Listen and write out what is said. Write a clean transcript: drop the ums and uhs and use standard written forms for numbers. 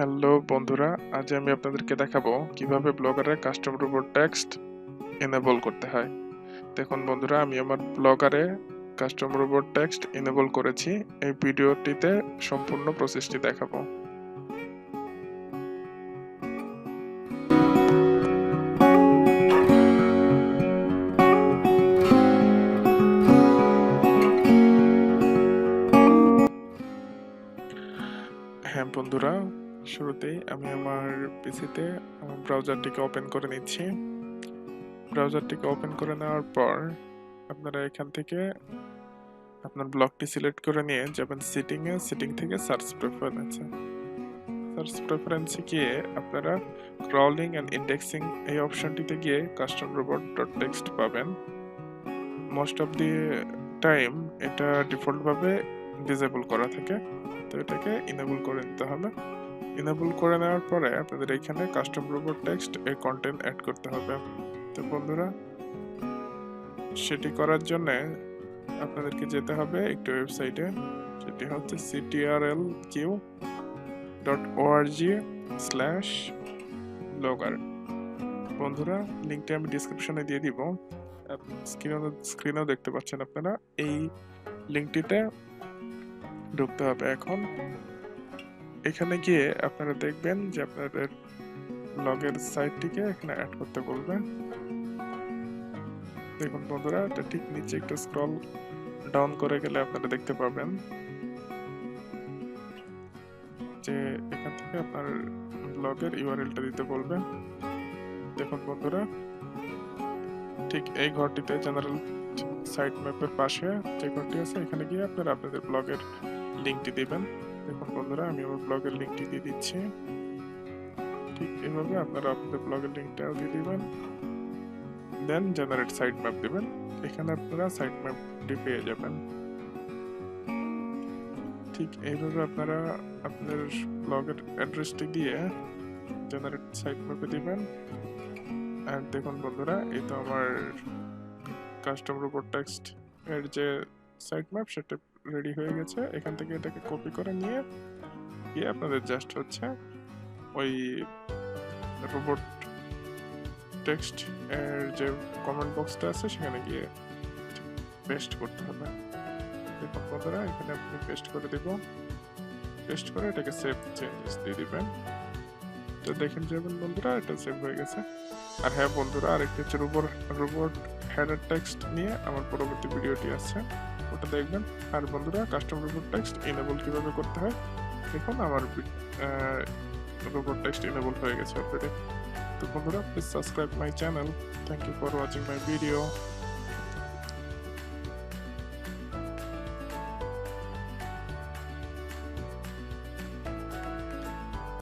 Hello বন্ধুরা, আজ আমি আপনাদেরকে দেখাবো কিভাবে ব্লগারে কাস্টম রোবট টেক্সট এনেবল করতে হয়। দেখুন বন্ধুরা, আমি আমার ব্লগারে কাস্টম রোবট টেক্সট এনেবল করেছি। এই ভিডিওটিতে সম্পূর্ণ প্রসেসটি দেখাবো। হ্যাঁ বন্ধুরা, শুরুতেই আমি আমার পিসিতে ব্রাউজারটিকে ওপেন করে নিচ্ছি। ব্রাউজারটিকে ওপেন করে নেওয়ার পর আপনারা এখান থেকে আপনার ব্লগটি সিলেক্ট করে নিয়ে যাবেন সেটিং থেকে সার্চ প্রেফারেন্সে গিয়ে আপনারা ক্রলিং এন্ড ইন্ডেক্সিং এই অপশনটিতে গিয়ে কাস্টম রোবট ডট টেক্সট পাবেন। মোস্ট অফ দি টাইম এটা ডিফল্ট ভাবে ডিসেবল করা থাকে, তো এটাকে ইনেবল করে নিতে হবে। ইনেবল করে নেওয়ার পরে আপনাদের এখানে কাস্টম রোবট টেক্সট এর কন্টেন্ট অ্যাড করতে হবে। তো বন্ধুরা, সেটি করার জন্য আপনাদেরকে যেতে হবে একটি ওয়েবসাইটে, সেটি হচ্ছে ctrlq.org/blogger। বন্ধুরা, লিঙ্কটি আমি ডিসক্রিপশনে দিয়ে দিব, স্ক্রিনেও দেখতে পাচ্ছেন আপনারা। এই লিঙ্কটিতে ঢুকতে হবে। এখন এখানে গিয়ে আপনারা দেখবেন যে আপনাদের ব্লগের সাইটটিকে এখানে অ্যাড করতে বলবে। দেখুন বন্ধুরা, এটা ঠিক নিচে একটু স্ক্রল ডাউন করে গেলে আপনারা দেখতে পাবেন যে এখান থেকে আপনার ব্লগের ইউআরএলটা দিতে বলবে। দেখুন বন্ধুরা, ঠিক এই ঘরটিতে জেনারেল সাইট ম্যাপের পাশে যে ঘরটি আছে, এখানে গিয়ে আপনারা আপনাদের ব্লগের লিঙ্কটি দিবেন। দেখুন বন্ধুরা, আমি আমার ব্লগের লিঙ্কটি দিয়ে দিচ্ছি। ঠিক এইভাবে আপনারা আপনাদের ব্লগের লিঙ্কটাও দিয়ে দিবেন, দেন জেনারেট সাইট ম্যাপ দিবেন। এখানে আপনারা সাইট ম্যাপটি পেয়ে যাবেন। ঠিক এইভাবে আপনারা আপনার ব্লগের অ্যাড্রেসটি দিয়ে জেনারেট সাইট ম্যাপে দিবেন। আর দেখুন বন্ধুরা, এই তো আমার কাস্টম রোবট টেক্সট এর যে সাইট ম্যাপ সেটা রেডি হয়ে গেছে। এখান থেকে এটাকে কপি করে নিয়ে গিয়ে আপনাদের জাস্ট হচ্ছে ওই রোবট টেক্সট এর যে কমেন্ট বক্সটা আছে সেখানে গিয়ে পেস্ট করতে হবে। দেখুন বন্ধুরা, এখানে আপনি পেস্ট করে দিব। পেস্ট করে এটাকে সেভ চেঞ্জেস দিয়ে দিবেন। তো দেখেন যাবেন বন্ধুরা, এটা সেভ হয়ে গেছে। আর হ্যাঁ বন্ধুরা, আরেকটি হচ্ছে রোবট হেডার টেক্সট নিয়ে আমার পরবর্তী ভিডিওটি আছে, ওটা দেখবেন। আর বন্ধুরা, কাস্টম রোবট টেক্সট এনেবল কিভাবে করতে হয় দেখুন, আমার রোবট টেক্সট এনেবল হয়ে গেছে অলরেডি। তো বন্ধুরা, please subscribe my channel. Thank you for watching my video.